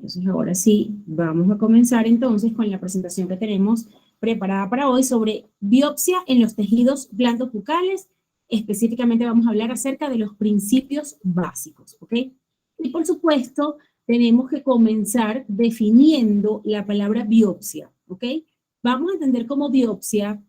Entonces, ahora sí, vamos a comenzar entonces con la presentación que tenemos preparada para hoy sobre biopsia en los tejidos blandos bucales. Específicamente vamos a hablar acerca de los principios básicos, ¿ok? Y por supuesto, tenemos que comenzar definiendo la palabra biopsia, ¿ok? Vamos a entender como biopsia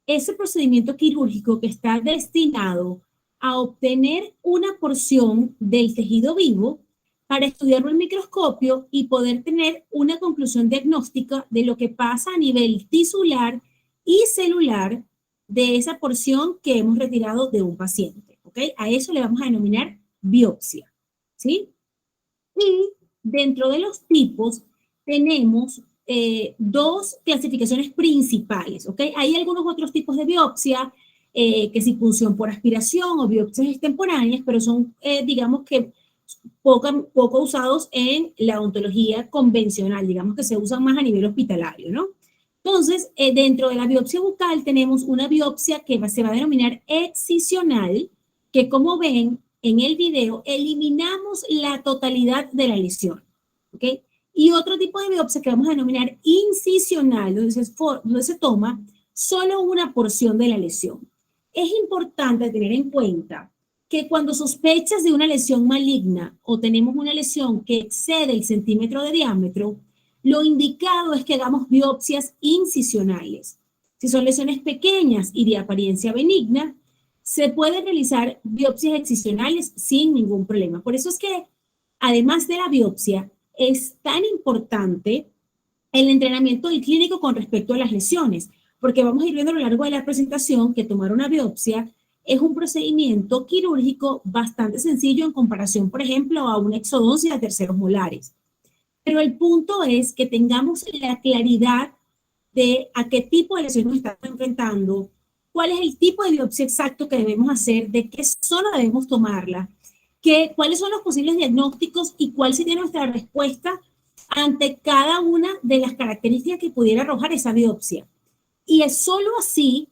ese procedimiento quirúrgico que está destinado a obtener una porción del tejido vivo para estudiarlo en microscopio y poder tener una conclusión diagnóstica de lo que pasa a nivel tisular y celular de esa porción que hemos retirado de un paciente, ¿ok? A eso le vamos a denominar biopsia, ¿sí? Y dentro de los tipos tenemos dos clasificaciones principales, ¿ok? Hay algunos otros tipos de biopsia, que si punción por aspiración o biopsias extemporáneas, pero son, digamos que, poco usados en la odontología convencional, digamos que se usan más a nivel hospitalario, ¿no? Entonces, dentro de la biopsia bucal tenemos una biopsia que se va a denominar excisional, que como ven en el video, eliminamos la totalidad de la lesión, ¿ok? Y otro tipo de biopsia que vamos a denominar incisional, donde se toma solo una porción de la lesión. Es importante tener en cuenta que cuando sospechas de una lesión maligna o tenemos una lesión que excede el centímetro de diámetro, lo indicado es que hagamos biopsias incisionales. Si son lesiones pequeñas y de apariencia benigna, se pueden realizar biopsias excisionales sin ningún problema. Por eso es que, además de la biopsia, es tan importante el entrenamiento del clínico con respecto a las lesiones, porque vamos a ir viendo a lo largo de la presentación que tomar una biopsia es un procedimiento quirúrgico bastante sencillo en comparación, por ejemplo, a una exodoncia de terceros molares. Pero el punto es que tengamos la claridad de a qué tipo de lesión nos estamos enfrentando, cuál es el tipo de biopsia exacto que debemos hacer, de qué zona debemos tomarla, cuáles son los posibles diagnósticos y cuál sería nuestra respuesta ante cada una de las características que pudiera arrojar esa biopsia. Y es solo así,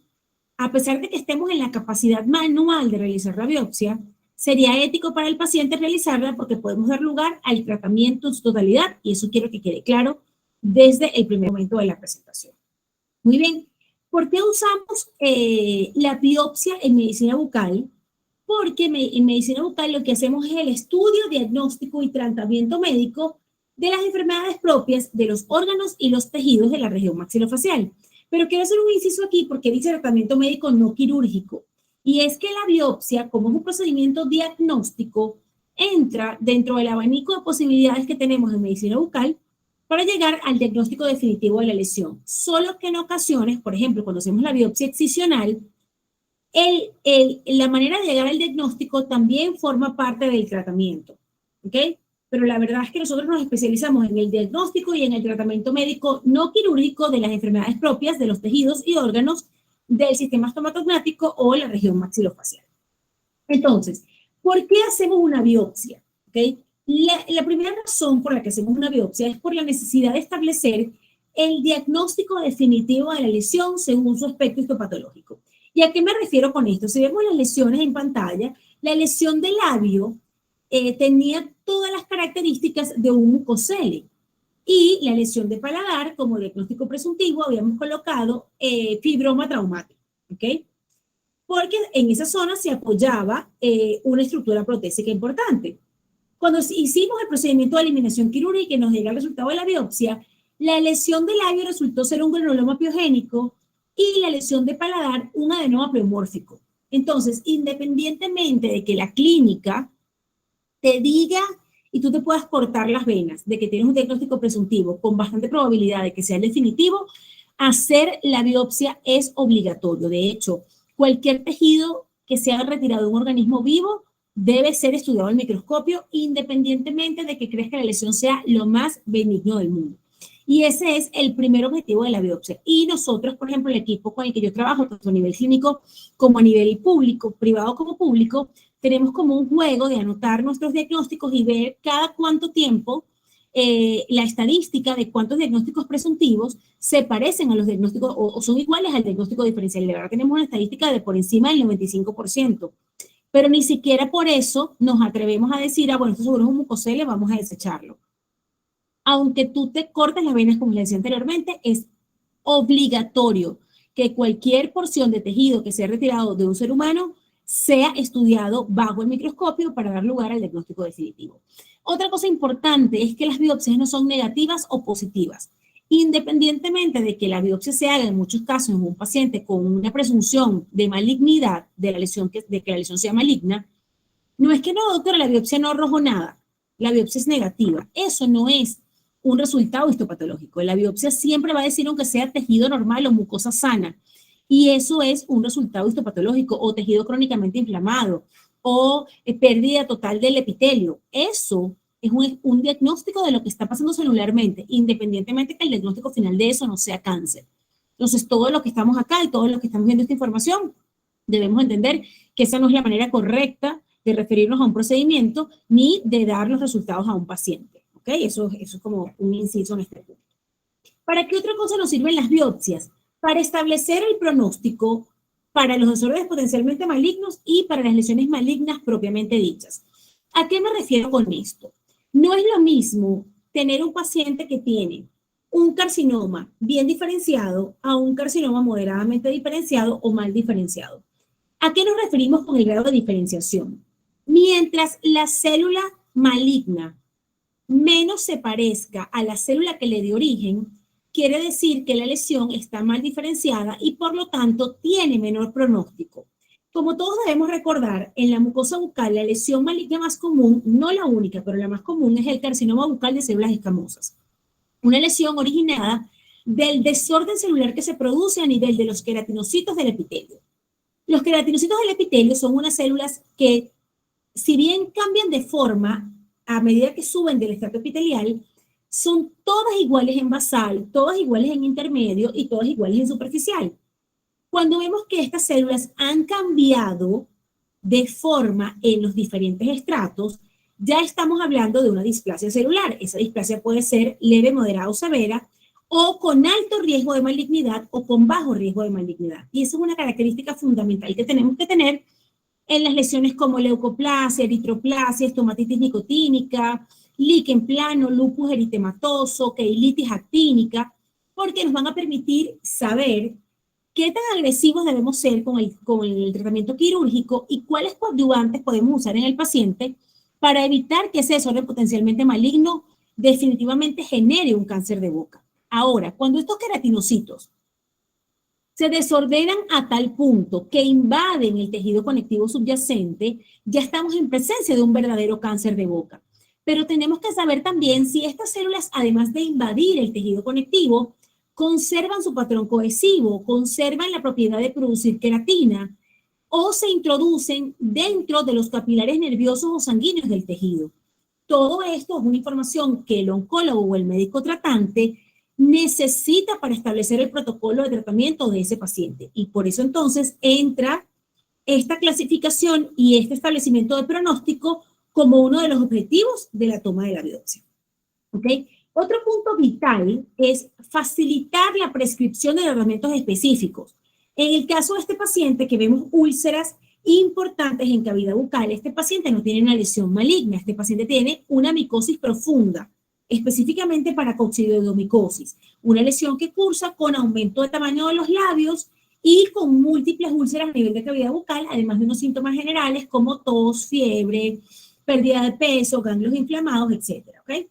a pesar de que estemos en la capacidad manual de realizar la biopsia, sería ético para el paciente realizarla porque podemos dar lugar al tratamiento en su totalidad, y eso quiero que quede claro desde el primer momento de la presentación. Muy bien, ¿por qué usamos la biopsia en medicina bucal? Porque en medicina bucal lo que hacemos es el estudio, diagnóstico y tratamiento médico de las enfermedades propias de los órganos y los tejidos de la región maxilofacial. Pero quiero hacer un inciso aquí porque dice tratamiento médico no quirúrgico. Y es que la biopsia, como es un procedimiento diagnóstico, entra dentro del abanico de posibilidades que tenemos en medicina bucal para llegar al diagnóstico definitivo de la lesión. Solo que en ocasiones, por ejemplo, cuando hacemos la biopsia excisional, la manera de llegar al diagnóstico también forma parte del tratamiento, ¿ok? Pero la verdad es que nosotros nos especializamos en el diagnóstico y en el tratamiento médico no quirúrgico de las enfermedades propias de los tejidos y órganos del sistema estomatognático o la región maxilofacial. Entonces, ¿por qué hacemos una biopsia? ¿Okay? La primera razón por la que hacemos una biopsia es por la necesidad de establecer el diagnóstico definitivo de la lesión según su aspecto histopatológico. ¿Y a qué me refiero con esto? Si vemos las lesiones en pantalla, la lesión del labio tenía todas las características de un mucocele. Y la lesión de paladar, como diagnóstico presuntivo, habíamos colocado fibroma traumático. ¿Ok? Porque en esa zona se apoyaba una estructura protésica importante. Cuando hicimos el procedimiento de eliminación quirúrgica y nos llega el resultado de la biopsia, la lesión del labio resultó ser un granuloma piogénico y la lesión de paladar un adenoma pleomórfico. Entonces, independientemente de que la clínica te diga y tú te puedas cortar las venas de que tienes un diagnóstico presuntivo con bastante probabilidad de que sea el definitivo, hacer la biopsia es obligatorio. De hecho, cualquier tejido que sea retirado de un organismo vivo debe ser estudiado al microscopio independientemente de que creas que la lesión sea lo más benigno del mundo. Y ese es el primer objetivo de la biopsia. Y nosotros, por ejemplo, el equipo con el que yo trabajo, tanto a nivel clínico como a nivel público, privado como público, tenemos como un juego de anotar nuestros diagnósticos y ver cada cuánto tiempo la estadística de cuántos diagnósticos presuntivos se parecen a los diagnósticos o son iguales al diagnóstico diferencial. De verdad tenemos una estadística de por encima del 95%. Pero ni siquiera por eso nos atrevemos a decir, ah, bueno, esto seguro es un mucocele, vamos a desecharlo. aunque tú te cortes las venas, como les decía anteriormente, es obligatorio que cualquier porción de tejido que sea retirado de un ser humano sea estudiado bajo el microscopio para dar lugar al diagnóstico definitivo. Otra cosa importante es que las biopsias no son negativas o positivas. Independientemente de que la biopsia se haga en muchos casos en un paciente con una presunción de malignidad de la lesión, de que la lesión sea maligna, no es que no, doctora, la biopsia no arrojó nada, la biopsia es negativa. Eso no es un resultado histopatológico. La biopsia siempre va a decir aunque sea tejido normal o mucosa sana. Y eso es un resultado histopatológico o tejido crónicamente inflamado o pérdida total del epitelio. Eso es un diagnóstico de lo que está pasando celularmente, independientemente que el diagnóstico final de eso no sea cáncer. Entonces, todo lo que estamos acá y todo lo que estamos viendo esta información, debemos entender que esa no es la manera correcta de referirnos a un procedimiento ni de dar los resultados a un paciente. ¿Ok? Eso es como un inciso en este punto. ¿Para qué otra cosa nos sirven las biopsias? Para establecer el pronóstico para los desórdenes potencialmente malignos y para las lesiones malignas propiamente dichas. ¿A qué me refiero con esto? No es lo mismo tener un paciente que tiene un carcinoma bien diferenciado a un carcinoma moderadamente diferenciado o mal diferenciado. ¿A qué nos referimos con el grado de diferenciación? Mientras la célula maligna menos se parezca a la célula que le dio origen, quiere decir que la lesión está mal diferenciada y por lo tanto tiene menor pronóstico. Como todos debemos recordar, en la mucosa bucal la lesión maligna más común, no la única, pero la más común es el carcinoma bucal de células escamosas. Una lesión originada del desorden celular que se produce a nivel de los queratinocitos del epitelio. Los queratinocitos del epitelio son unas células que, si bien cambian de forma a medida que suben del estrato epitelial, son todas iguales en basal, todas iguales en intermedio y todas iguales en superficial. Cuando vemos que estas células han cambiado de forma en los diferentes estratos, ya estamos hablando de una displasia celular. Esa displasia puede ser leve, moderada o severa, o con alto riesgo de malignidad o con bajo riesgo de malignidad. Y esa es una característica fundamental que tenemos que tener en las lesiones como leucoplasia, eritroplasia, estomatitis nicotínica, líquen plano, lupus eritematoso, keilitis actínica, porque nos van a permitir saber qué tan agresivos debemos ser con el tratamiento quirúrgico y cuáles coadyuvantes podemos usar en el paciente para evitar que ese desorden potencialmente maligno definitivamente genere un cáncer de boca. Ahora, cuando estos queratinocitos se desordenan a tal punto que invaden el tejido conectivo subyacente, ya estamos en presencia de un verdadero cáncer de boca. Pero tenemos que saber también si estas células, además de invadir el tejido conectivo, conservan su patrón cohesivo, conservan la propiedad de producir queratina o se introducen dentro de los capilares nerviosos o sanguíneos del tejido. Todo esto es una información que el oncólogo o el médico tratante necesita para establecer el protocolo de tratamiento de ese paciente. Y por eso entonces entra esta clasificación y este establecimiento de pronóstico como uno de los objetivos de la toma de la biopsia. ¿Ok? Otro punto vital es facilitar la prescripción de tratamientos específicos. En el caso de este paciente que vemos úlceras importantes en cavidad bucal, este paciente no tiene una lesión maligna, este paciente tiene una micosis profunda, específicamente para coccidioidomicosis, una lesión que cursa con aumento de tamaño de los labios y con múltiples úlceras a nivel de cavidad bucal, además de unos síntomas generales como tos, fiebre, pérdida de peso, ganglios inflamados, etcétera, ¿ok?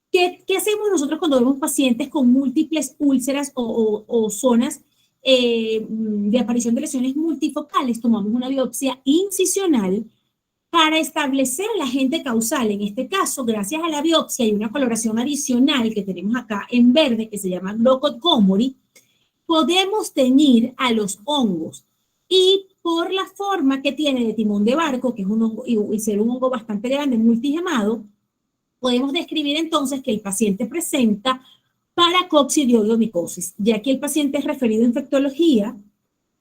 ¿Qué hacemos nosotros cuando vemos pacientes con múltiples úlceras o zonas de aparición de lesiones multifocales? Tomamos una biopsia incisional para establecer el agente causal. En este caso, gracias a la biopsia y una coloración adicional que tenemos acá en verde, que se llama Glocott-Komori, podemos teñir a los hongos. Y por la forma que tiene de timón de barco, que es un hongo, y ser un hongo bastante grande, multigemado, podemos describir entonces que el paciente presenta paracoccidioidomicosis, ya que el paciente es referido a infectología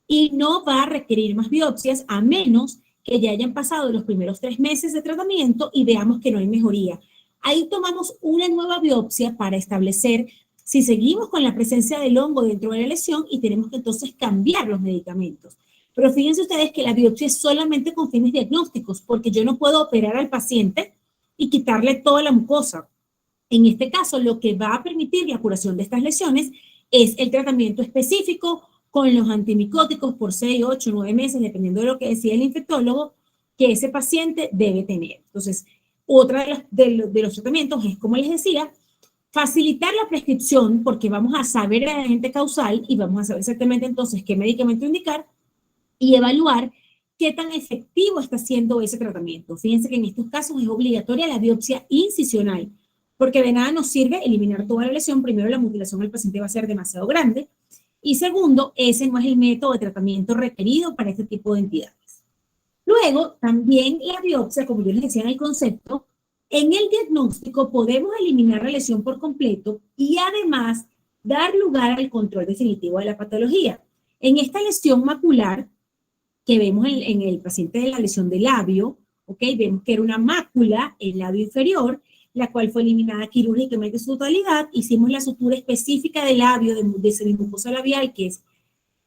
y no va a requerir más biopsias a menos que ya hayan pasado los primeros 3 meses de tratamiento y veamos que no hay mejoría. Ahí tomamos una nueva biopsia para establecer si seguimos con la presencia del hongo dentro de la lesión y tenemos que entonces cambiar los medicamentos. Pero fíjense ustedes que la biopsia es solamente con fines diagnósticos, porque yo no puedo operar al paciente y quitarle toda la mucosa. En este caso, lo que va a permitir la curación de estas lesiones es el tratamiento específico con los antimicóticos por 6, 8, 9 meses, dependiendo de lo que decida el infectólogo, que ese paciente debe tener. Entonces, otra de los tratamientos es, como les decía, facilitar la prescripción, porque vamos a saber el agente causal y vamos a saber exactamente entonces qué medicamento indicar y evaluar qué tan efectivo está siendo ese tratamiento. Fíjense que en estos casos es obligatoria la biopsia incisional, porque de nada nos sirve eliminar toda la lesión. Primero, la mutilación del paciente va a ser demasiado grande. Y segundo, ese no es el método de tratamiento requerido para este tipo de entidades. Luego, también la biopsia, como yo les decía en el concepto, en el diagnóstico podemos eliminar la lesión por completo y además dar lugar al control definitivo de la patología. En esta lesión macular, que vemos en el paciente de la lesión del labio, ¿ok? Vemos que era una mácula en el labio inferior, la cual fue eliminada quirúrgicamente en su totalidad. Hicimos la sutura específica del labio, de semimucosa labial, que es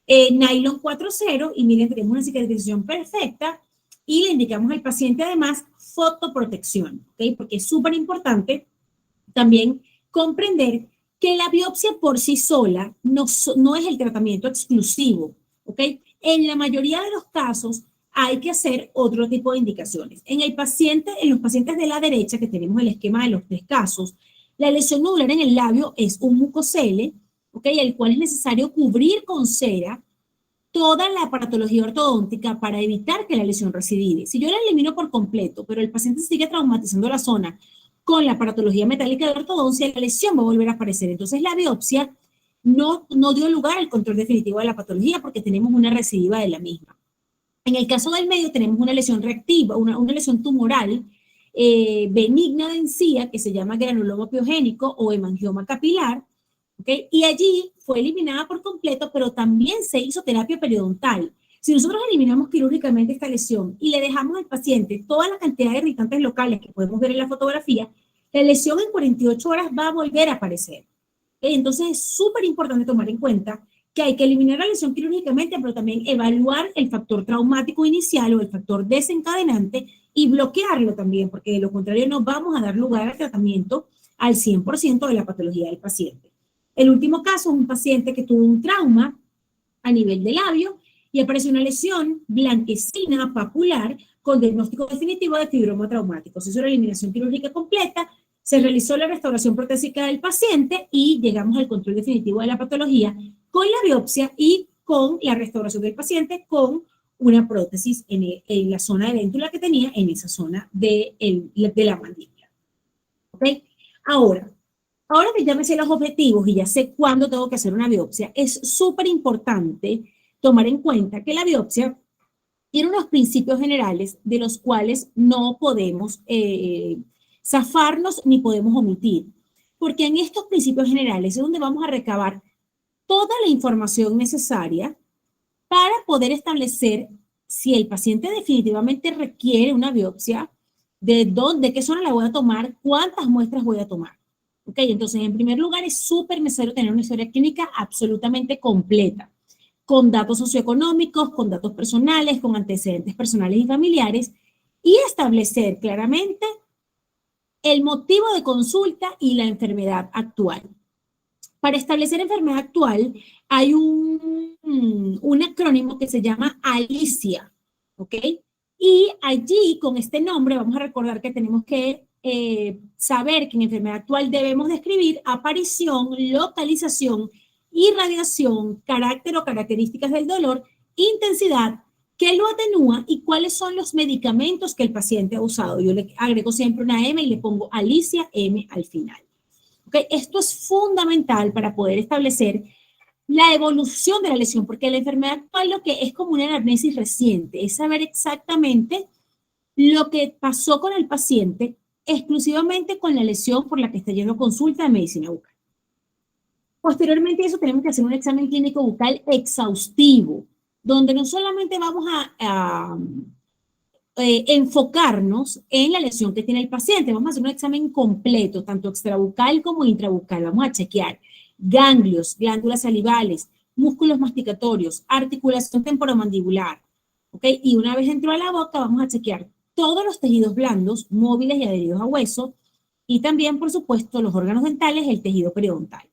nylon 4.0, y miren, tenemos una cicatrización perfecta, y le indicamos al paciente además fotoprotección, ¿ok? Porque es súper importante también comprender que la biopsia por sí sola no es el tratamiento exclusivo, ¿ok? En la mayoría de los casos hay que hacer otro tipo de indicaciones. En los pacientes de la derecha, que tenemos el esquema de los 3 casos, la lesión nodular en el labio es un mucocele, ¿ok? El cual es necesario cubrir con cera toda la aparatología ortodóntica para evitar que la lesión recidide. Si yo la elimino por completo, pero el paciente sigue traumatizando la zona con la aparatología metálica de ortodoncia, la lesión va a volver a aparecer. Entonces, la biopsia no dio lugar al control definitivo de la patología porque tenemos una recidiva de la misma. En el caso del medio tenemos una lesión reactiva, una lesión tumoral benigna de encía que se llama granuloma piogénico o hemangioma capilar, ¿okay? Y allí fue eliminada por completo, pero también se hizo terapia periodontal. Si nosotros eliminamos quirúrgicamente esta lesión y le dejamos al paciente toda la cantidad de irritantes locales que podemos ver en la fotografía, la lesión en 48 horas va a volver a aparecer. Entonces es súper importante tomar en cuenta que hay que eliminar la lesión quirúrgicamente, pero también evaluar el factor traumático inicial o el factor desencadenante y bloquearlo también, porque de lo contrario no vamos a dar lugar al tratamiento al 100% de la patología del paciente. El último caso es un paciente que tuvo un trauma a nivel de labio y apareció una lesión blanquecina papular con diagnóstico definitivo de fibroma traumático. Se hizo la eliminación quirúrgica completa, se realizó la restauración protésica del paciente y llegamos al control definitivo de la patología con la biopsia y con la restauración del paciente con una prótesis en la zona de véntula que tenía en esa zona de la mandíbula. ¿Ok? Ahora que ya me sé los objetivos y ya sé cuándo tengo que hacer una biopsia, es súper importante tomar en cuenta que la biopsia tiene unos principios generales de los cuales no podemos zafarnos ni podemos omitir. Porque en estos principios generales es donde vamos a recabar toda la información necesaria para poder establecer si el paciente definitivamente requiere una biopsia, de qué zona la voy a tomar, cuántas muestras voy a tomar. ¿Ok? Entonces, en primer lugar, es súper necesario tener una historia clínica absolutamente completa, con datos socioeconómicos, con datos personales, con antecedentes personales y familiares, y establecer claramente el motivo de consulta y la enfermedad actual. Para establecer enfermedad actual hay un acrónimo que se llama ALICIA, ¿ok? Y allí, con este nombre, vamos a recordar que tenemos que saber que en enfermedad actual debemos describir aparición, localización, irradiación, carácter o características del dolor, intensidad, qué lo atenúa y cuáles son los medicamentos que el paciente ha usado. Yo le agrego siempre una M y le pongo Alicia M al final. ¿Okay? Esto es fundamental para poder establecer la evolución de la lesión, porque la enfermedad actual lo que es como una anamnesis reciente, es saber exactamente lo que pasó con el paciente exclusivamente con la lesión por la que está yendo a consulta de medicina bucal. Posteriormente a eso tenemos que hacer un examen clínico bucal exhaustivo, donde no solamente vamos a enfocarnos en la lesión que tiene el paciente, vamos a hacer un examen completo, tanto extrabucal como intrabucal, vamos a chequear ganglios, glándulas salivales, músculos masticatorios, articulación temporomandibular, ¿ok? Y una vez dentro de la boca vamos a chequear todos los tejidos blandos, móviles y adheridos a hueso, y también, por supuesto, los órganos dentales, el tejido periodontal.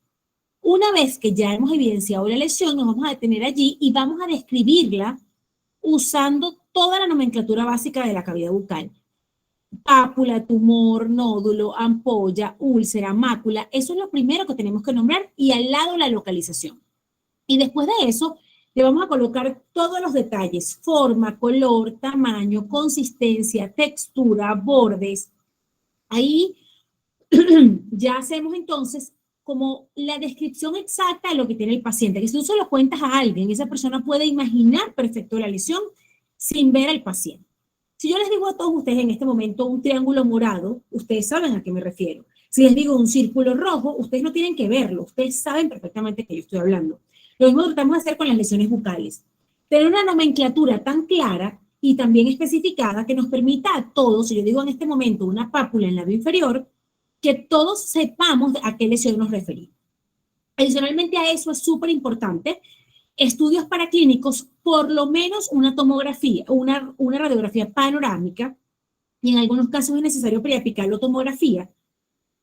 Una vez que ya hemos evidenciado la lesión, nos vamos a detener allí y vamos a describirla usando toda la nomenclatura básica de la cavidad bucal. Pápula, tumor, nódulo, ampolla, úlcera, mácula. Eso es lo primero que tenemos que nombrar y al lado la localización. Y después de eso, le vamos a colocar todos los detalles: forma, color, tamaño, consistencia, textura, bordes. Ahí ya hacemos entonces como la descripción exacta de lo que tiene el paciente, que si tú se lo cuentas a alguien, esa persona puede imaginar perfecto la lesión sin ver al paciente. Si yo les digo a todos ustedes en este momento un triángulo morado, ustedes saben a qué me refiero. Si les digo un círculo rojo, ustedes no tienen que verlo, ustedes saben perfectamente de qué yo estoy hablando. Lo mismo tratamos de hacer con las lesiones bucales. Tener una nomenclatura tan clara y también especificada que nos permita a todos, si yo digo en este momento una pápula en el labio inferior, que todos sepamos a qué lesión nos referimos. Adicionalmente a eso es súper importante estudios paraclínicos, por lo menos una tomografía, una radiografía panorámica, y en algunos casos es necesario preapicar la tomografía,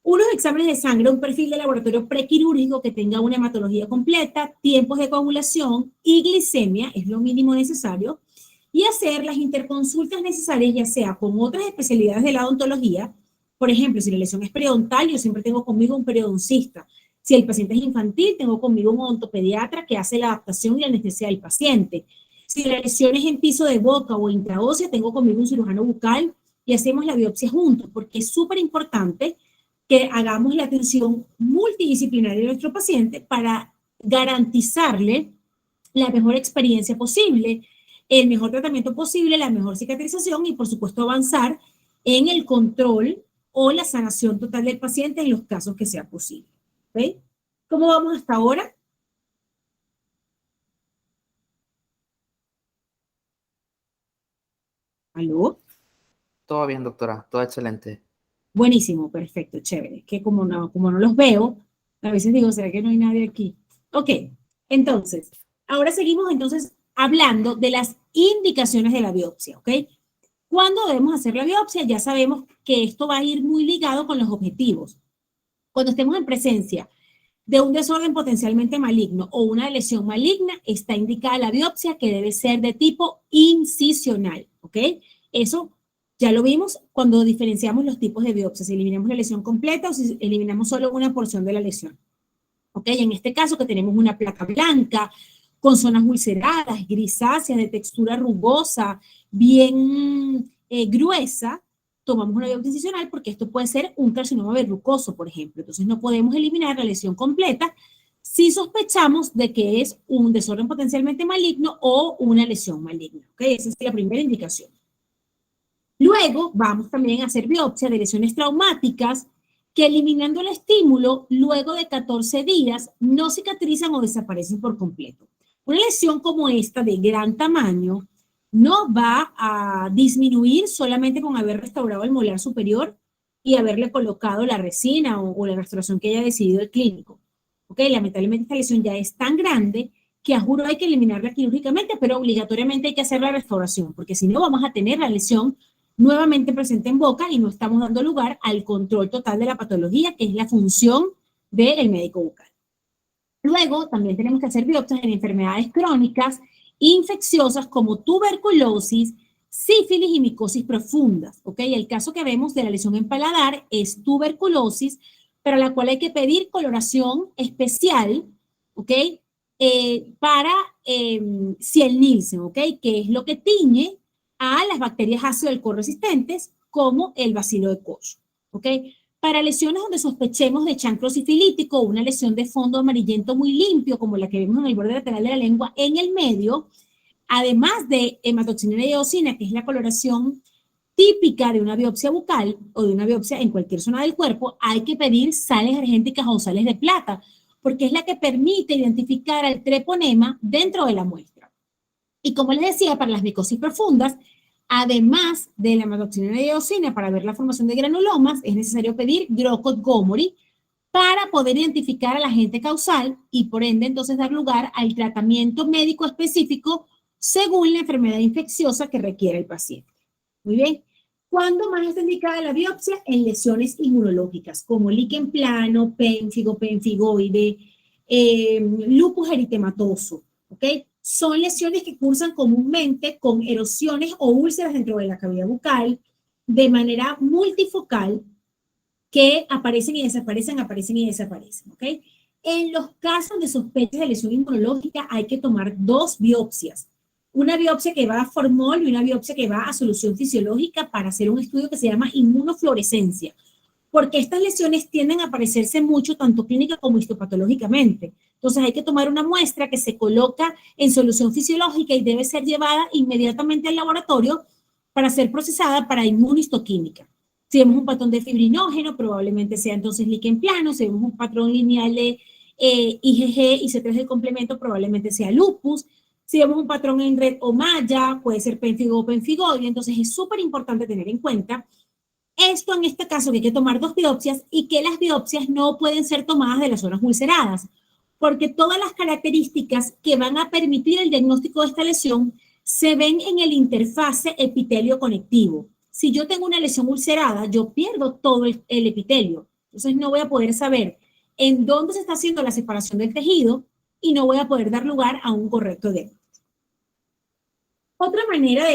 unos exámenes de sangre, un perfil de laboratorio prequirúrgico que tenga una hematología completa, tiempos de coagulación y glicemia, es lo mínimo necesario, y hacer las interconsultas necesarias, ya sea con otras especialidades de la odontología. Por ejemplo, si la lesión es periodontal, yo siempre tengo conmigo un periodoncista. Si el paciente es infantil, tengo conmigo un odontopediatra que hace la adaptación y la anestesia del paciente. Si la lesión es en piso de boca o intraósea, tengo conmigo un cirujano bucal y hacemos la biopsia juntos, porque es súper importante que hagamos la atención multidisciplinaria de nuestro paciente para garantizarle la mejor experiencia posible, el mejor tratamiento posible, la mejor cicatrización y, por supuesto, avanzar en el control o la sanación total del paciente en los casos que sea posible. ¿Okay? ¿Cómo vamos hasta ahora? ¿Aló? Todo bien, doctora, todo excelente. Buenísimo, perfecto, chévere. Que como no los veo, a veces digo, ¿será que no hay nadie aquí? Ok, entonces, ahora seguimos entonces hablando de las indicaciones de la biopsia, ¿ok? ¿Cuándo debemos hacer la biopsia? Ya sabemos que esto va a ir muy ligado con los objetivos. Cuando estemos en presencia de un desorden potencialmente maligno o una lesión maligna, está indicada la biopsia que debe ser de tipo incisional, ¿ok? Eso ya lo vimos cuando diferenciamos los tipos de biopsia, si eliminamos la lesión completa o si eliminamos solo una porción de la lesión, ¿ok? En este caso que tenemos una placa blanca, con zonas ulceradas, grisáceas, de textura rugosa, bien gruesa, tomamos una biopsia incisional porque esto puede ser un carcinoma verrucoso, por ejemplo. Entonces no podemos eliminar la lesión completa si sospechamos de que es un desorden potencialmente maligno o una lesión maligna. ¿Okay? Esa es la primera indicación. Luego vamos también a hacer biopsia de lesiones traumáticas que eliminando el estímulo, luego de 14 días, no cicatrizan o desaparecen por completo. Una lesión como esta de gran tamaño no va a disminuir solamente con haber restaurado el molar superior y haberle colocado la resina o la restauración que haya decidido el clínico. ¿Ok? Lamentablemente esta lesión ya es tan grande que a juro hay que eliminarla quirúrgicamente, pero obligatoriamente hay que hacer la restauración, porque si no vamos a tener la lesión nuevamente presente en boca y no estamos dando lugar al control total de la patología, que es la función del médico bucal. Luego, también tenemos que hacer biopsias en enfermedades crónicas infecciosas como tuberculosis, sífilis y micosis profundas, ¿ok? El caso que vemos de la lesión en paladar es tuberculosis, para la cual hay que pedir coloración especial, ¿ok? Para Ciel-Nielsen, ¿ok? Que es lo que tiñe a las bacterias ácido del resistentes como el bacilo de Koch, ¿ok? Para lesiones donde sospechemos de chancro sifilítico o una lesión de fondo amarillento muy limpio, como la que vemos en el borde lateral de la lengua en el medio, además de hematoxinina y eosina, que es la coloración típica de una biopsia bucal o de una biopsia en cualquier zona del cuerpo, hay que pedir sales argénticas o sales de plata, porque es la que permite identificar al treponema dentro de la muestra. Y como les decía, para las micosis profundas, además de la hematoxinina y eosina para ver la formación de granulomas, es necesario pedir Grocott-Gomori para poder identificar al agente causal y por ende entonces dar lugar al tratamiento médico específico según la enfermedad infecciosa que requiere el paciente. Muy bien. ¿Cuándo más está indicada la biopsia? En lesiones inmunológicas, como líquen plano, pénfigo, penfigoide, lupus eritematoso, ¿ok? Son lesiones que cursan comúnmente con erosiones o úlceras dentro de la cavidad bucal de manera multifocal que aparecen y desaparecen, aparecen y desaparecen, ¿ok? En los casos de sospechas de lesión inmunológica hay que tomar 2 biopsias. Una biopsia que va a formol y una biopsia que va a solución fisiológica para hacer un estudio que se llama inmunofluorescencia, porque estas lesiones tienden a aparecerse mucho tanto clínica como histopatológicamente. Entonces hay que tomar una muestra que se coloca en solución fisiológica y debe ser llevada inmediatamente al laboratorio para ser procesada para inmunistoquímica. Si vemos un patrón de fibrinógeno, probablemente sea entonces líquen plano. Si vemos un patrón lineal de IgG y C3 del complemento, probablemente sea lupus. Si vemos un patrón en red o malla, puede ser pénfigo o penfigoide. Entonces es súper importante tener en cuenta esto en este caso, que hay que tomar 2 biopsias y que las biopsias no pueden ser tomadas de las zonas ulceradas, porque todas las características que van a permitir el diagnóstico de esta lesión se ven en el interfase epitelio conectivo. Si yo tengo una lesión ulcerada, yo pierdo todo el epitelio. Entonces no voy a poder saber en dónde se está haciendo la separación del tejido y no voy a poder dar lugar a un correcto diagnóstico. Otra manera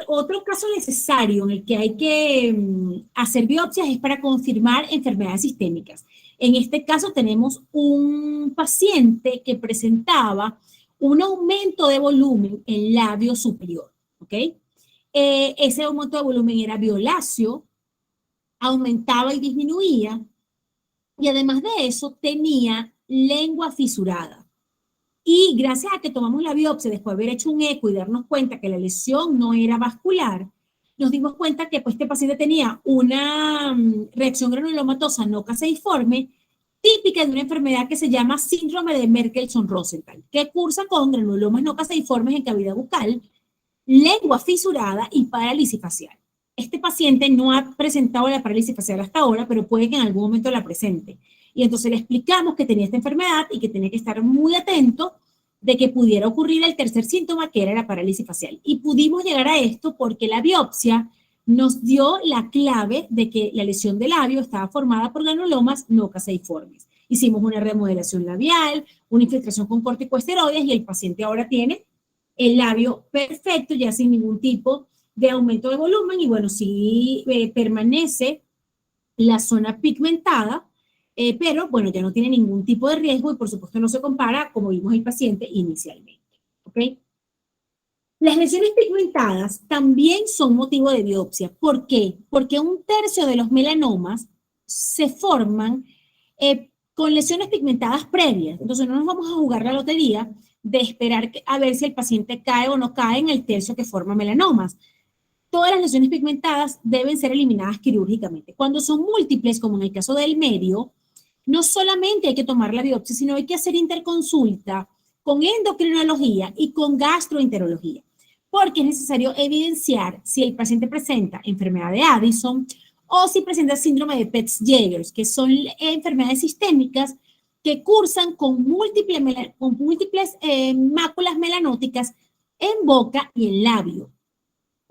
otro caso necesario en el que hay que hacer biopsias es para confirmar enfermedades sistémicas. En este caso tenemos un paciente que presentaba un aumento de volumen en labio superior, ¿ok? Ese aumento de volumen era violáceo, aumentaba y disminuía, y además de eso tenía lengua fisurada. Y gracias a que tomamos la biopsia después de haber hecho un eco y darnos cuenta que la lesión no era vascular, nos dimos cuenta que pues, este paciente tenía una reacción granulomatosa no caseiforme típica de una enfermedad que se llama síndrome de Merkel-Rosenthal, que cursa con granulomas no caseiformes en cavidad bucal, lengua fisurada y parálisis facial. Este paciente no ha presentado la parálisis facial hasta ahora, pero puede que en algún momento la presente. Y entonces le explicamos que tenía esta enfermedad y que tenía que estar muy atento de que pudiera ocurrir el tercer síntoma, que era la parálisis facial. Y pudimos llegar a esto porque la biopsia nos dio la clave de que la lesión del labio estaba formada por granulomas no caseiformes. Hicimos una remodelación labial, una infiltración con corticosteroides y el paciente ahora tiene el labio perfecto, ya sin ningún tipo de aumento de volumen y bueno, sí permanece la zona pigmentada, pero bueno, ya no tiene ningún tipo de riesgo y por supuesto no se compara como vimos el paciente inicialmente, ¿ok? Las lesiones pigmentadas también son motivo de biopsia. ¿Por qué? Porque 1/3 de los melanomas se forman con lesiones pigmentadas previas. Entonces no nos vamos a jugar la lotería de esperar a ver si el paciente cae o no cae en el tercio que forma melanomas. Todas las lesiones pigmentadas deben ser eliminadas quirúrgicamente. Cuando son múltiples, como en el caso del medio, no solamente hay que tomar la biopsia, sino hay que hacer interconsulta con endocrinología y con gastroenterología, porque es necesario evidenciar si el paciente presenta enfermedad de Addison o si presenta síndrome de Peutz-Jeghers, que son enfermedades sistémicas que cursan con múltiples máculas melanóticas en boca y en labio.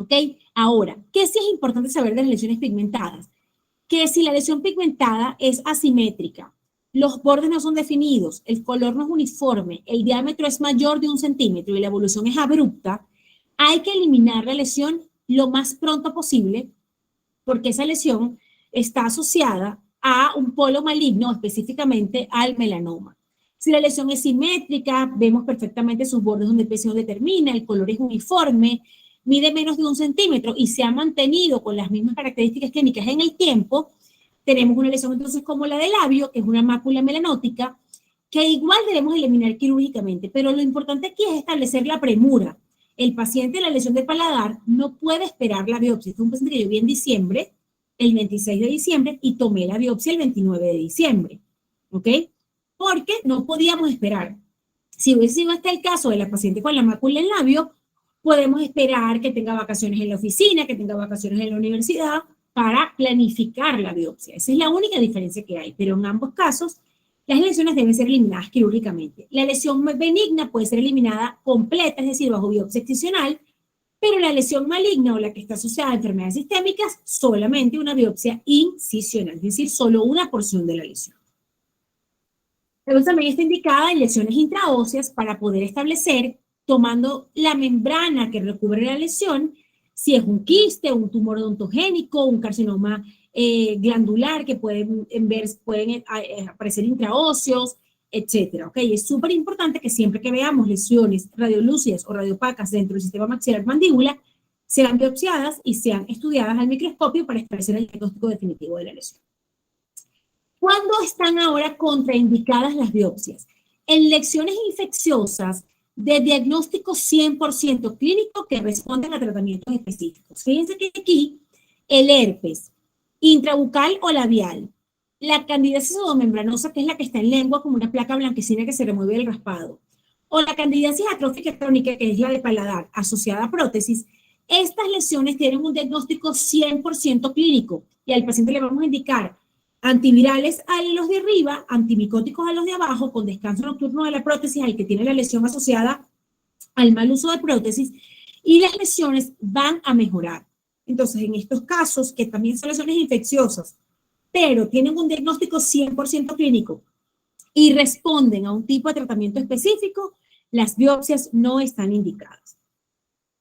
¿Ok? Ahora, ¿qué sí es importante saber de las lesiones pigmentadas? Que si la lesión pigmentada es asimétrica, los bordes no son definidos, el color no es uniforme, el diámetro es mayor de 1 centímetro y la evolución es abrupta, hay que eliminar la lesión lo más pronto posible porque esa lesión está asociada a un polo maligno, específicamente al melanoma. Si la lesión es simétrica, vemos perfectamente sus bordes donde el peso determina, el color es uniforme, mide menos de 1 centímetro y se ha mantenido con las mismas características clínicas en el tiempo, tenemos una lesión entonces como la del labio, que es una mácula melanótica, que igual debemos eliminar quirúrgicamente, pero lo importante aquí es establecer la premura. El paciente de la lesión del paladar no puede esperar la biopsia. Este es un paciente que yo vi en diciembre, el 26 de diciembre, y tomé la biopsia el 29 de diciembre, ¿ok? Porque no podíamos esperar. Si hubiese sido este el caso de la paciente con la mácula en labio, podemos esperar que tenga vacaciones en la oficina, que tenga vacaciones en la universidad para planificar la biopsia. Esa es la única diferencia que hay, pero en ambos casos las lesiones deben ser eliminadas quirúrgicamente. La lesión benigna puede ser eliminada completa, es decir, bajo biopsia excisional, Pero la lesión maligna o la que está asociada a enfermedades sistémicas, solamente una biopsia incisional, es decir, solo una porción de la lesión. Luego también está indicada en lesiones intraóseas para poder establecer, tomando la membrana que recubre la lesión, si es un quiste, un tumor odontogénico, un carcinoma glandular que pueden aparecer intraóseos, etcétera. ¿Okay? Es súper importante que siempre que veamos lesiones radiolúcidas o radiopacas dentro del sistema maxilar mandíbula, sean biopsiadas y sean estudiadas al microscopio para establecer el diagnóstico definitivo de la lesión. ¿Cuándo están ahora contraindicadas las biopsias? En lesiones infecciosas de diagnóstico 100% clínico que responden a tratamientos específicos. Fíjense que aquí el herpes intrabucal o labial, la candidiasis pseudomembranosa, que es la que está en lengua como una placa blanquecina que se remueve del raspado, o la candidiasis atrófica crónica, que es la de paladar asociada a prótesis, estas lesiones tienen un diagnóstico 100% clínico y al paciente le vamos a indicar antivirales a los de arriba, antimicóticos a los de abajo, con descanso nocturno de la prótesis al que tiene la lesión asociada al mal uso de prótesis, y las lesiones van a mejorar. Entonces, en estos casos, que también son lesiones infecciosas, pero tienen un diagnóstico 100% clínico y responden a un tipo de tratamiento específico, las biopsias no están indicadas.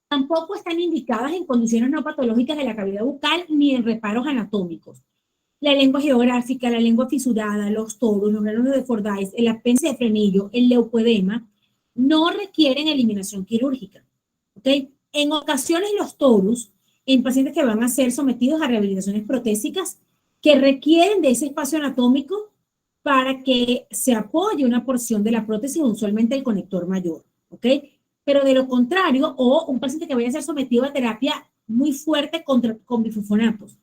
Tampoco están indicadas en condiciones no patológicas de la cavidad bucal ni en reparos anatómicos. La lengua geográfica, la lengua fisurada, los toros, los granos de Fordyce, el apéndice de frenillo, el leucoedema, no requieren eliminación quirúrgica. ¿Okay? En ocasiones los toros, en pacientes que van a ser sometidos a rehabilitaciones protésicas, que requieren de ese espacio anatómico para que se apoye una porción de la prótesis, usualmente el conector mayor. ¿Ok? Pero de lo contrario, o un paciente que vaya a ser sometido a terapia muy fuerte con bifosfonatos.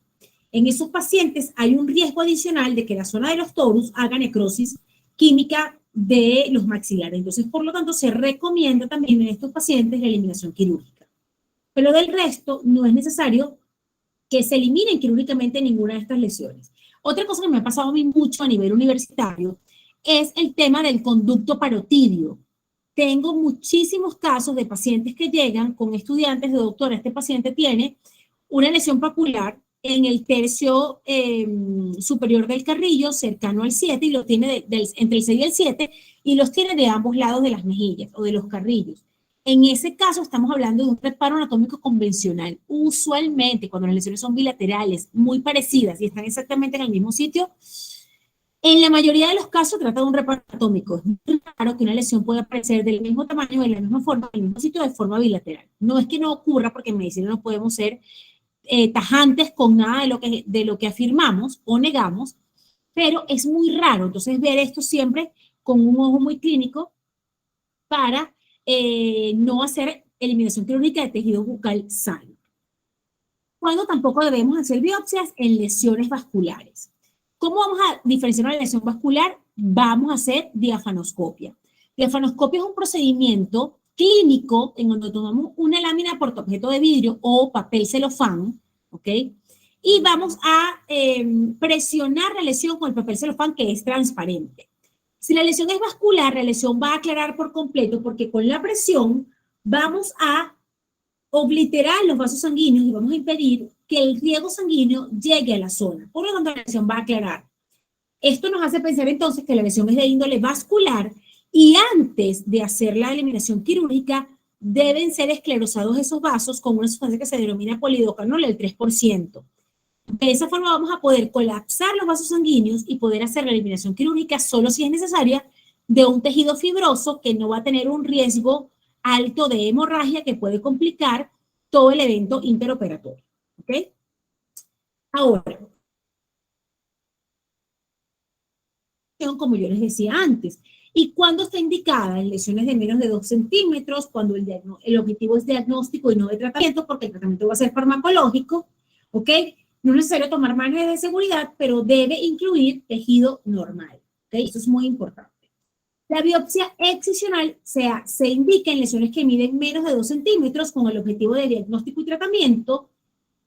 En esos pacientes hay un riesgo adicional de que la zona de los torus haga necrosis química de los maxilares. Entonces, por lo tanto, se recomienda también en estos pacientes la eliminación quirúrgica. Pero del resto, no es necesario que se eliminen quirúrgicamente ninguna de estas lesiones. Otra cosa que me ha pasado a mí mucho a nivel universitario es el tema del conducto parotidio. Tengo muchísimos casos de pacientes que llegan con estudiantes de doctora. Este paciente tiene una lesión papular en el tercio superior del carrillo, cercano al 7, y lo tiene entre el 6 y el 7, y los tiene de ambos lados de las mejillas o de los carrillos. En ese caso estamos hablando de un reparo anatómico convencional. Usualmente, cuando las lesiones son bilaterales, muy parecidas y están exactamente en el mismo sitio, en la mayoría de los casos trata de un reparo anatómico. Es muy raro que una lesión pueda aparecer del mismo tamaño, de la misma forma, en el mismo sitio, de forma bilateral. No es que no ocurra, porque en medicina no podemos ser tajantes con nada de lo que afirmamos o negamos, pero es muy raro. Entonces, ver esto siempre con un ojo muy clínico para no hacer eliminación quirúrgica de tejido bucal sano. Cuando tampoco debemos hacer biopsias en lesiones vasculares. ¿Cómo vamos a diferenciar una lesión vascular? Vamos a hacer diafanoscopia. Diafanoscopia es un procedimiento clínico en donde tomamos una lámina portaobjeto de vidrio o papel celofán, ¿ok? Y vamos a presionar la lesión con el papel celofán, que es transparente. Si la lesión es vascular, la lesión va a aclarar por completo, porque con la presión vamos a obliterar los vasos sanguíneos y vamos a impedir que el riego sanguíneo llegue a la zona. Por lo tanto, la lesión va a aclarar. Esto nos hace pensar entonces que la lesión es de índole vascular, y antes de hacer la eliminación quirúrgica deben ser esclerosados esos vasos con una sustancia que se denomina polidocanol, el 3%. De esa forma vamos a poder colapsar los vasos sanguíneos y poder hacer la eliminación quirúrgica solo si es necesaria de un tejido fibroso que no va a tener un riesgo alto de hemorragia que puede complicar todo el evento interoperatorio. ¿Ok? Ahora, como yo les decía antes, ¿y cuándo está indicada? En lesiones de menos de 2 centímetros, cuando el objetivo es diagnóstico y no de tratamiento, porque el tratamiento va a ser farmacológico, ¿ok? No es necesario tomar márgenes de seguridad, pero debe incluir tejido normal, ¿ok? Eso es muy importante. La biopsia excisional se indica en lesiones que miden menos de 2 centímetros con el objetivo de diagnóstico y tratamiento,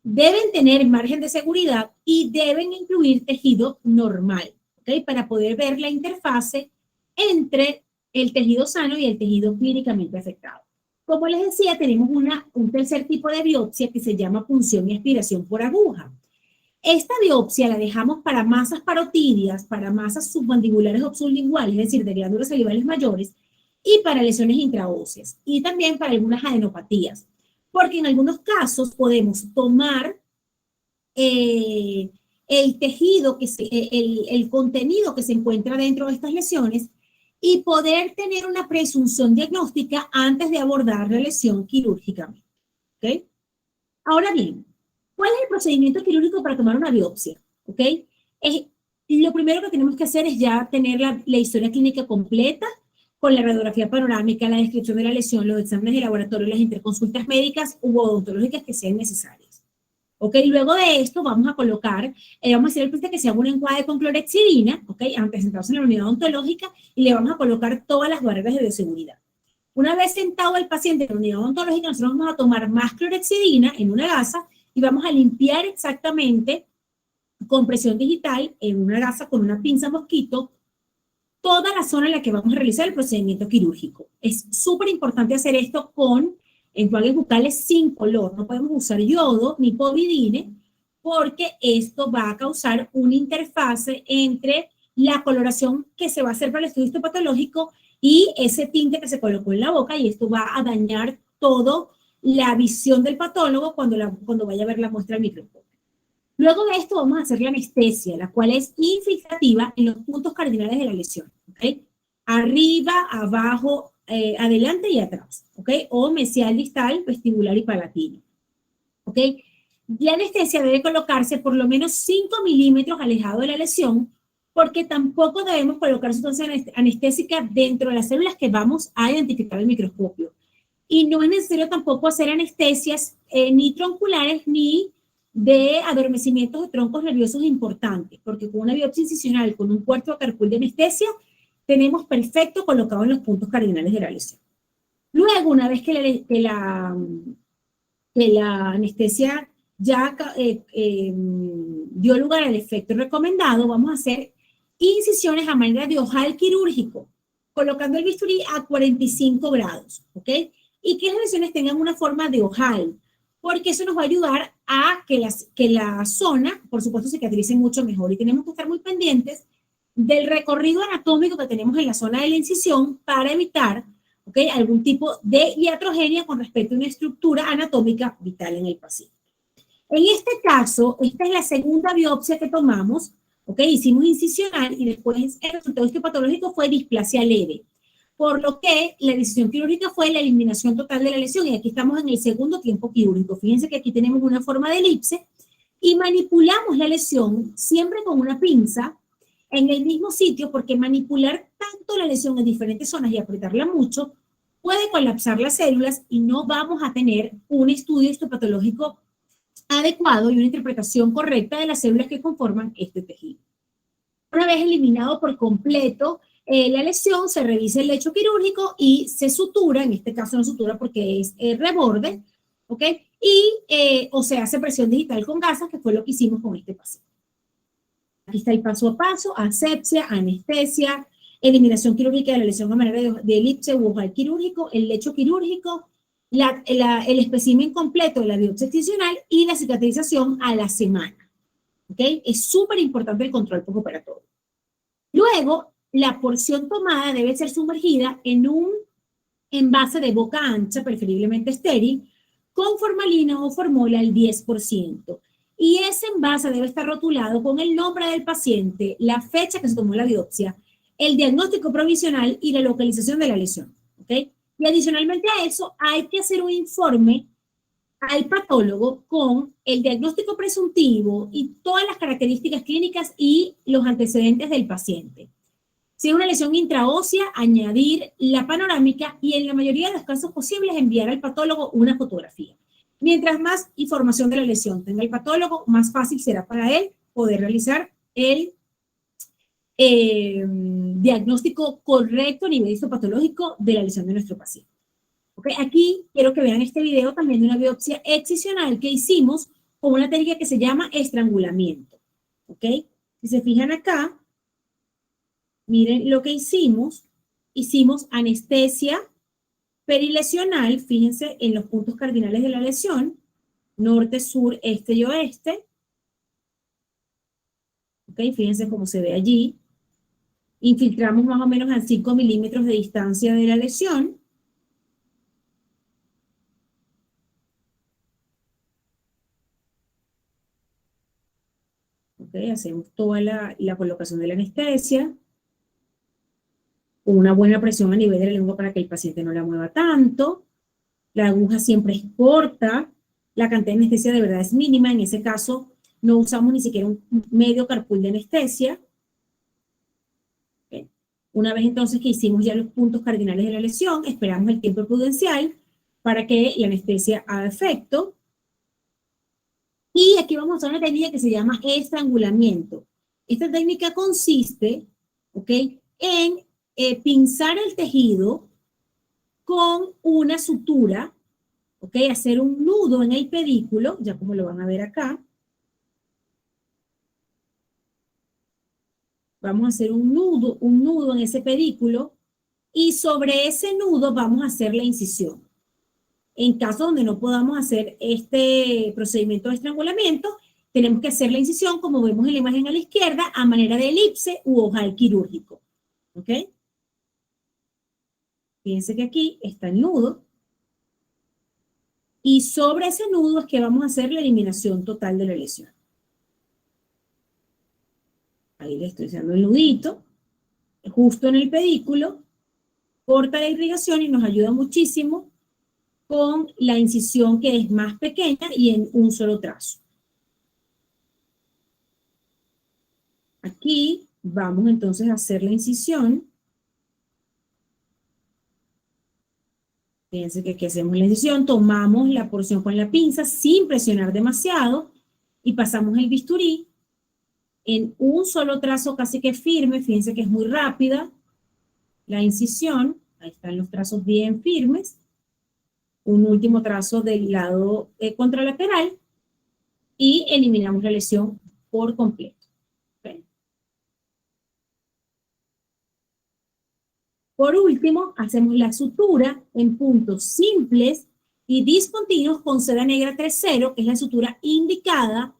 deben tener margen de seguridad y deben incluir tejido normal, ¿ok? Para poder ver la interfase entre el tejido sano y el tejido clínicamente afectado. Como les decía, tenemos un tercer tipo de biopsia que se llama punción y aspiración por aguja. Esta biopsia la dejamos para masas parotidias, para masas submandibulares o sublinguales, es decir, de glándulas salivales mayores, y para lesiones intraóseas, y también para algunas adenopatías, porque en algunos casos podemos tomar el tejido, el contenido que se encuentra dentro de estas lesiones y poder tener una presunción diagnóstica antes de abordar la lesión quirúrgicamente. ¿Okay? Ahora bien, ¿cuál es el procedimiento quirúrgico para tomar una biopsia? ¿Okay? Lo primero que tenemos que hacer es ya tener la historia clínica completa con la radiografía panorámica, la descripción de la lesión, los exámenes de laboratorio, las interconsultas médicas u odontológicas que sean necesarias. ¿Ok? Luego de esto vamos a colocar, vamos a hacer el paciente que se haga un enjuague con clorexidina, ¿ok? Antes de sentarse en la unidad odontológica y le vamos a colocar todas las barreras de bioseguridad. Una vez sentado el paciente en la unidad odontológica, nosotros vamos a tomar más clorexidina en una gasa y vamos a limpiar exactamente con presión digital en una gasa con una pinza mosquito toda la zona en la que vamos a realizar el procedimiento quirúrgico. Es súper importante hacer esto con enjuagues bucales sin color. No podemos usar yodo ni povidine porque esto va a causar una interfase entre la coloración que se va a hacer para el estudio histopatológico y ese tinte que se colocó en la boca, y esto va a dañar todo la visión del patólogo cuando vaya a ver la muestra al microscopio. Luego de esto vamos a hacer la anestesia, la cual es infiltrativa en los puntos cardinales de la lesión, ¿ok? Arriba, abajo, adelante y atrás, ¿ok? O mesial, distal, vestibular y palatino, ¿ok? La anestesia debe colocarse por lo menos 5 milímetros alejado de la lesión, porque tampoco debemos colocar sustancia anestésica dentro de las células que vamos a identificar al microscopio. Y no es necesario tampoco hacer anestesias ni tronculares ni de adormecimientos de troncos nerviosos importantes, porque con una biopsia incisional con un cuarto de carpul de anestesia, tenemos perfecto colocado en los puntos cardinales de la lesión. Luego, una vez que la anestesia ya dio lugar al efecto recomendado, vamos a hacer incisiones a manera de ojal quirúrgico, colocando el bisturí a 45 grados, ¿ok? Y que las lesiones tengan una forma de ojal, porque eso nos va a ayudar a que la zona, por supuesto, cicatrice mucho mejor. Y tenemos que estar muy pendientes del recorrido anatómico que tenemos en la zona de la incisión para evitar, ¿okay?, algún tipo de iatrogenia con respecto a una estructura anatómica vital en el paciente. En este caso, esta es la segunda biopsia que tomamos, ¿ok? Hicimos incisional y después el resultado histopatológico fue displasia leve, por lo que la decisión quirúrgica fue la eliminación total de la lesión, y aquí estamos en el segundo tiempo quirúrgico. Fíjense que aquí tenemos una forma de elipse y manipulamos la lesión siempre con una pinza en el mismo sitio, porque manipular tanto la lesión en diferentes zonas y apretarla mucho puede colapsar las células y no vamos a tener un estudio histopatológico adecuado y una interpretación correcta de las células que conforman este tejido. Una vez eliminado por completo la lesión, se revisa el lecho quirúrgico y se sutura, en este caso no sutura porque es reborde, ¿ok? O se hace presión digital con gasas, que fue lo que hicimos con este paciente. Aquí está el paso a paso: asepsia, anestesia, eliminación quirúrgica de la lesión a manera de elipse u ojal quirúrgico, el lecho quirúrgico, el espécimen completo de la biopsia excisional y la cicatrización a la semana. ¿Ok? Es súper importante el control postoperatorio. Luego, la porción tomada debe ser sumergida en un envase de boca ancha, preferiblemente estéril, con formalina o formola al 10%. Y ese envase debe estar rotulado con el nombre del paciente, la fecha que se tomó la biopsia, el diagnóstico provisional y la localización de la lesión. ¿Ok? Y adicionalmente a eso, hay que hacer un informe al patólogo con el diagnóstico presuntivo y todas las características clínicas y los antecedentes del paciente. Si es una lesión intraósea, añadir la panorámica y en la mayoría de los casos posibles enviar al patólogo una fotografía. Mientras más información de la lesión tenga el patólogo, más fácil será para él poder realizar el diagnóstico correcto a nivel histopatológico de la lesión de nuestro paciente. ¿Okay? Aquí quiero que vean este video también de una biopsia excisional que hicimos con una técnica que se llama estrangulamiento. ¿Ok? Si se fijan acá, miren lo que hicimos. Hicimos anestesia Perilesional, fíjense en los puntos cardinales de la lesión, norte, sur, este y oeste. ¿Ok? Fíjense cómo se ve allí. Infiltramos más o menos a 5 milímetros de distancia de la lesión. ¿Ok? Hacemos toda la colocación de la anestesia. Con una buena presión a nivel de la lengua para que el paciente no la mueva tanto. La aguja siempre es corta. La cantidad de anestesia de verdad es mínima. En ese caso, no usamos ni siquiera un medio carpul de anestesia. ¿Okay? Una vez entonces que hicimos ya los puntos cardinales de la lesión, esperamos el tiempo prudencial para que la anestesia haga efecto. Y aquí vamos a usar una técnica que se llama estrangulamiento. Esta técnica consiste, ¿ok?, en pinzar el tejido con una sutura, ¿ok?, hacer un nudo en el pedículo, ya como lo van a ver acá. Vamos a hacer un nudo en ese pedículo y sobre ese nudo vamos a hacer la incisión. En caso donde no podamos hacer este procedimiento de estrangulamiento, tenemos que hacer la incisión, como vemos en la imagen a la izquierda, a manera de elipse u ojal quirúrgico. ¿Ok? Fíjense que aquí está el nudo. Y sobre ese nudo es que vamos a hacer la eliminación total de la lesión. Ahí le estoy haciendo el nudito, justo en el pedículo, corta la irrigación y nos ayuda muchísimo con la incisión que es más pequeña y en un solo trazo. Aquí vamos entonces a hacer la incisión. Fíjense que aquí hacemos la incisión, tomamos la porción con la pinza sin presionar demasiado y pasamos el bisturí en un solo trazo casi que firme. Fíjense que es muy rápida la incisión. Ahí están los trazos bien firmes. Un último trazo del lado contralateral y eliminamos la lesión por completo. ¿Okay? Por último, hacemos la sutura en puntos simples y discontinuos con seda negra 3.0, que es la sutura indicada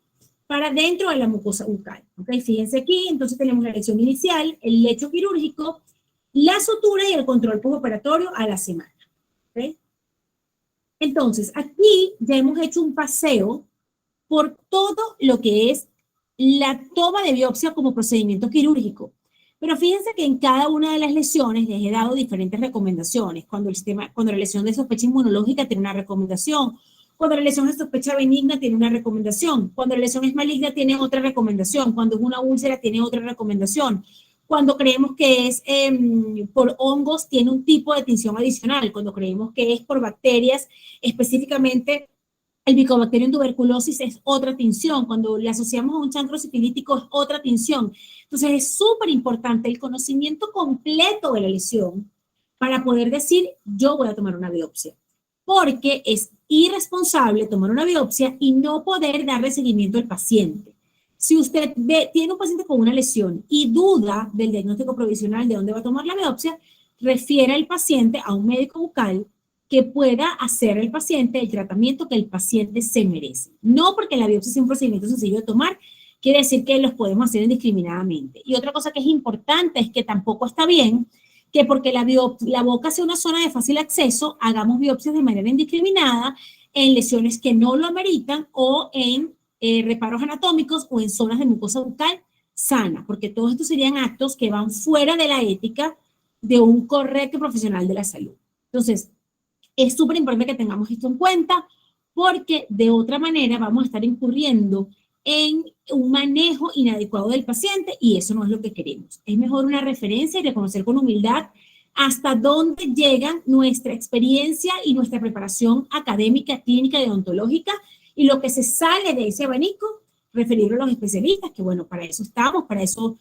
para dentro de la mucosa bucal. ¿Okay? Fíjense aquí, entonces tenemos la lesión inicial, el lecho quirúrgico, la sutura y el control postoperatorio a la semana. ¿Okay? Entonces, aquí ya hemos hecho un paseo por todo lo que es la toma de biopsia como procedimiento quirúrgico. Pero fíjense que en cada una de las lesiones les he dado diferentes recomendaciones. Cuando la lesión de sospecha inmunológica tiene una recomendación, cuando la lesión de sospecha benigna tiene una recomendación, cuando la lesión es maligna tiene otra recomendación, cuando es una úlcera tiene otra recomendación, cuando creemos que es por hongos tiene un tipo de tinción adicional, cuando creemos que es por bacterias, específicamente el Mycobacterium tuberculosis es otra tinción, cuando le asociamos a un chancro sifilítico es otra tinción. Entonces es súper importante el conocimiento completo de la lesión para poder decir, yo voy a tomar una biopsia, porque es irresponsable tomar una biopsia y no poder darle seguimiento al paciente. Si usted tiene un paciente con una lesión y duda del diagnóstico provisional de dónde va a tomar la biopsia, refiere al paciente a un médico bucal que pueda hacer al paciente el tratamiento que el paciente se merece. No porque la biopsia sea un procedimiento sencillo de tomar, quiere decir que los podemos hacer indiscriminadamente. Y otra cosa que es importante es que tampoco está bien que porque la boca sea una zona de fácil acceso, hagamos biopsias de manera indiscriminada en lesiones que no lo ameritan o en reparos anatómicos o en zonas de mucosa bucal sana, porque todos estos serían actos que van fuera de la ética de un correcto profesional de la salud. Entonces, es súper importante que tengamos esto en cuenta porque de otra manera vamos a estar incurriendo en un manejo inadecuado del paciente y eso no es lo que queremos. Es mejor una referencia y reconocer con humildad hasta dónde llega nuestra experiencia y nuestra preparación académica, clínica y odontológica y lo que se sale de ese abanico, referirlo a los especialistas, que bueno, para eso estamos, para eso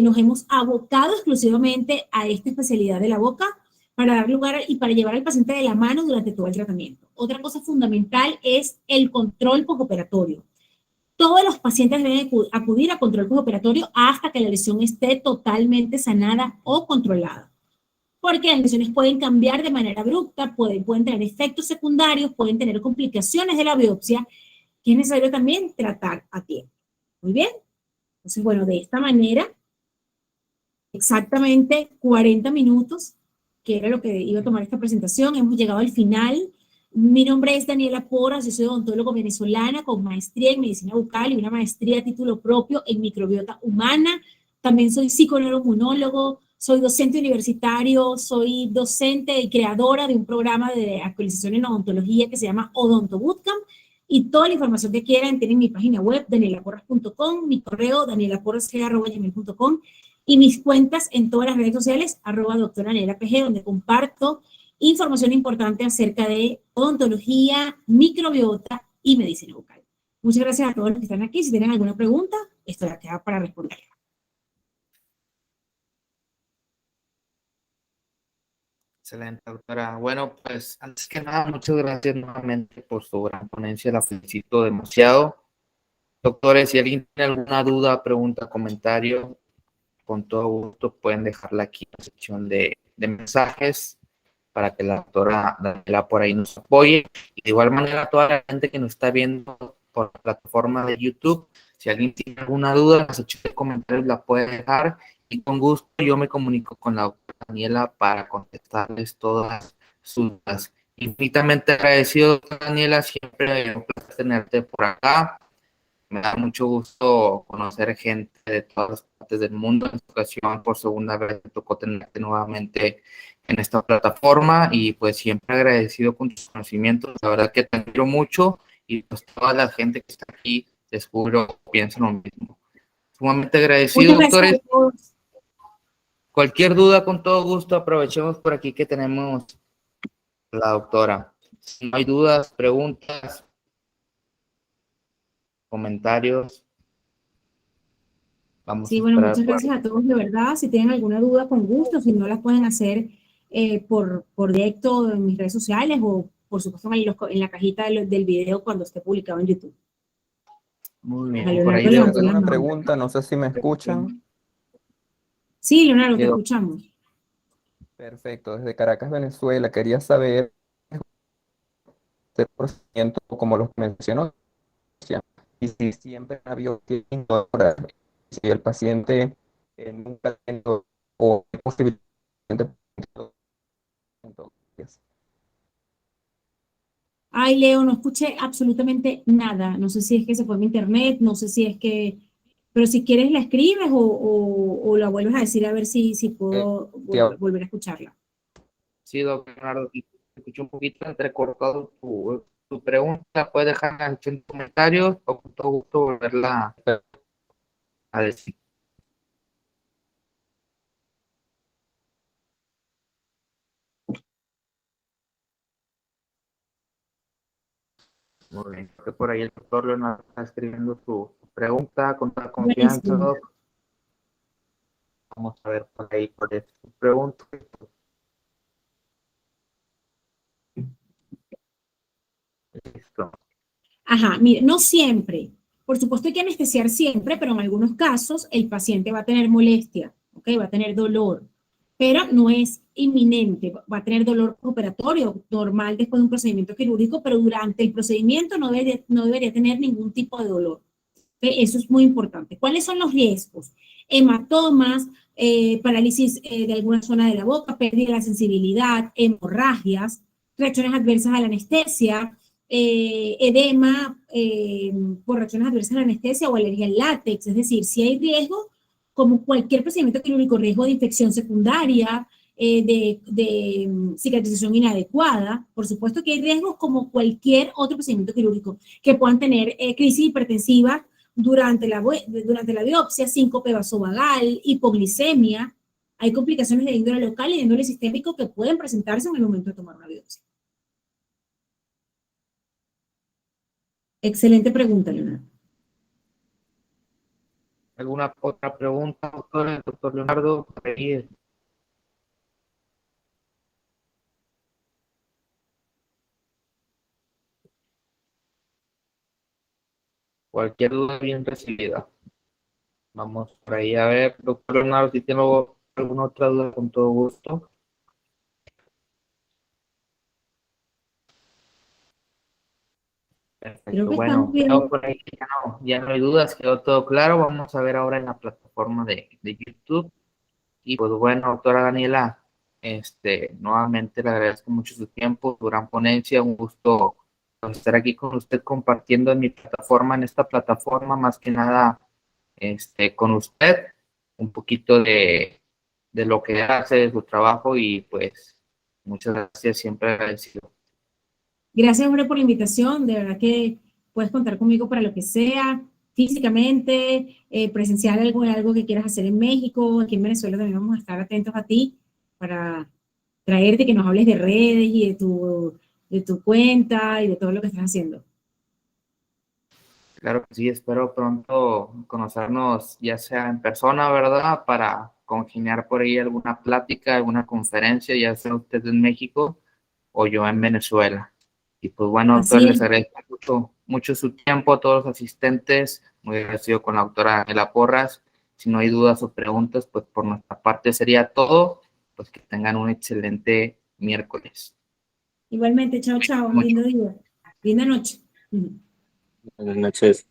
nos hemos abocado exclusivamente a esta especialidad de la boca, para dar lugar y para llevar al paciente de la mano durante todo el tratamiento. Otra cosa fundamental es el control postoperatorio. Todos los pacientes deben acudir a control postoperatorio hasta que la lesión esté totalmente sanada o controlada. porque las lesiones pueden cambiar de manera abrupta, pueden tener efectos secundarios, pueden tener complicaciones de la biopsia, que es necesario también tratar a tiempo. Muy bien. Entonces, bueno, de esta manera, exactamente 40 minutos, que era lo que iba a tomar esta presentación, hemos llegado al final. Mi nombre es Daniela Porras, yo soy odontólogo venezolana con maestría en medicina bucal y una maestría a título propio en microbiota humana. También soy psiconeuroinmunólogo, soy docente universitario, soy docente y creadora de un programa de actualización en odontología que se llama Odonto Bootcamp. Y toda la información que quieran tienen mi página web, danielaporras.com, mi correo, danielaporras.gmail.com, y mis cuentas en todas las redes sociales, @doctora Daniela PG, donde comparto información importante acerca de odontología, microbiota y medicina bucal. Muchas gracias a todos los que están aquí. Si tienen alguna pregunta, estoy acá para responder. Excelente, doctora. Bueno, pues antes que nada, muchas gracias nuevamente por su gran ponencia. La felicito demasiado. Doctores, si alguien tiene alguna duda, pregunta, comentario, con todo gusto pueden dejarla aquí en la sección de mensajes para que la doctora Daniela por ahí nos apoye. Y de igual manera, toda la gente que nos está viendo por la plataforma de YouTube, si alguien tiene alguna duda, en la sección de comentarios la puede dejar y con gusto yo me comunico con la doctora Daniela para contestarles todas sus dudas. Infinitamente agradecido, doctora Daniela, siempre un placer tenerte por acá. Me da mucho gusto conocer gente de todas las partes del mundo. En esta ocasión, por segunda vez, me tocó tenerte nuevamente en esta plataforma y pues siempre agradecido con tus conocimientos. La verdad que te admiro mucho y pues toda la gente que está aquí, te juro, piensa lo mismo. Sumamente agradecido, Muchas gracias a doctores. todos. Cualquier duda, con todo gusto, aprovechemos por aquí que tenemos la doctora. Si no hay dudas, preguntas, comentarios, vamos Sí, a bueno, esperar muchas por gracias a todos, de verdad. Si tienen alguna duda, con gusto. Si no, las pueden hacer por directo en mis redes sociales o, por supuesto, en la cajita del video cuando esté publicado en YouTube. muy A bien. Por ahí Leonardo Quería veo levantó hacer la una mano. pregunta, no sé si me escuchan. Sí, Leonardo, te que escuchamos. Perfecto, desde Caracas, Venezuela, quería saber el procedimiento como los mencionó, y si siempre ha habido que ignorar, si el paciente nunca tenido o posiblemente. Ay, Leo, no escuché absolutamente nada. No sé si es que se fue mi internet, no sé si es que... Pero si quieres la escribes o la vuelves a decir a ver si puedo volver a escucharla. Sí, doctor Leonardo, y te escucho un poquito entrecortado tu pregunta. Puedes dejarla en comentarios o con todo gusto volverla a decir. Muy bien. Creo que por ahí el doctor Leonardo está escribiendo su pregunta con toda confianza, Buenísimo. doc. Vamos a ver por ahí cuál es su pregunta. Listo. Ajá, mire, no siempre. Por supuesto hay que anestesiar siempre, pero en algunos casos el paciente va a tener molestia, ¿ok? Va a tener dolor, pero no es inminente. Va a tener dolor operatorio normal después de un procedimiento quirúrgico, pero durante el procedimiento no debería tener ningún tipo de dolor. ¿Ok? Eso es muy importante. ¿Cuáles son los riesgos? Hematomas, parálisis de alguna zona de la boca, pérdida de la sensibilidad, hemorragias, reacciones adversas a la anestesia, edema por reacciones adversas a la anestesia o alergia al látex. Es decir, si hay riesgo, como cualquier procedimiento quirúrgico, riesgo de infección secundaria, de cicatrización inadecuada. Por supuesto que hay riesgos como cualquier otro procedimiento quirúrgico, que puedan tener crisis hipertensiva durante la biopsia, síncope vasovagal, hipoglicemia. Hay complicaciones de índole local y de índole sistémico que pueden presentarse en el momento de tomar una biopsia. Excelente pregunta, Leonardo. ¿Alguna otra pregunta, doctor? El doctor Leonardo, por ahí. Cualquier duda bien recibida. Vamos por ahí a ver, doctor Leonardo, si tiene alguna otra duda, con todo gusto. Creo que Bueno, estamos bien. veo por ahí que ya no hay dudas, quedó todo claro. Vamos a ver ahora en la plataforma de YouTube. Y pues bueno, doctora Daniela, nuevamente le agradezco mucho su tiempo, su gran ponencia, un gusto pues, estar aquí con usted compartiendo en mi plataforma, en esta plataforma, más que nada, con usted, un poquito de lo que hace, de su trabajo y pues muchas gracias, siempre agradecido. Gracias, Jorge, por la invitación. De verdad que puedes contar conmigo para lo que sea, físicamente, presencial, algo que quieras hacer en México. Aquí en Venezuela también vamos a estar atentos a ti para traerte, que nos hables de redes y de tu cuenta y de todo lo que estás haciendo. Claro que sí, espero pronto conocernos, ya sea en persona, ¿verdad? Para congeniar por ahí alguna plática, alguna conferencia, ya sea usted en México o yo en Venezuela. Y pues bueno, doctor, Así es. les agradezco mucho su tiempo a todos los asistentes, muy agradecido con la doctora Ángela Porras. Si no hay dudas o preguntas, pues por nuestra parte sería todo. Pues que tengan un excelente miércoles. Igualmente, chao, chao. Un Mucho. lindo día. Linda noche. Buenas noches.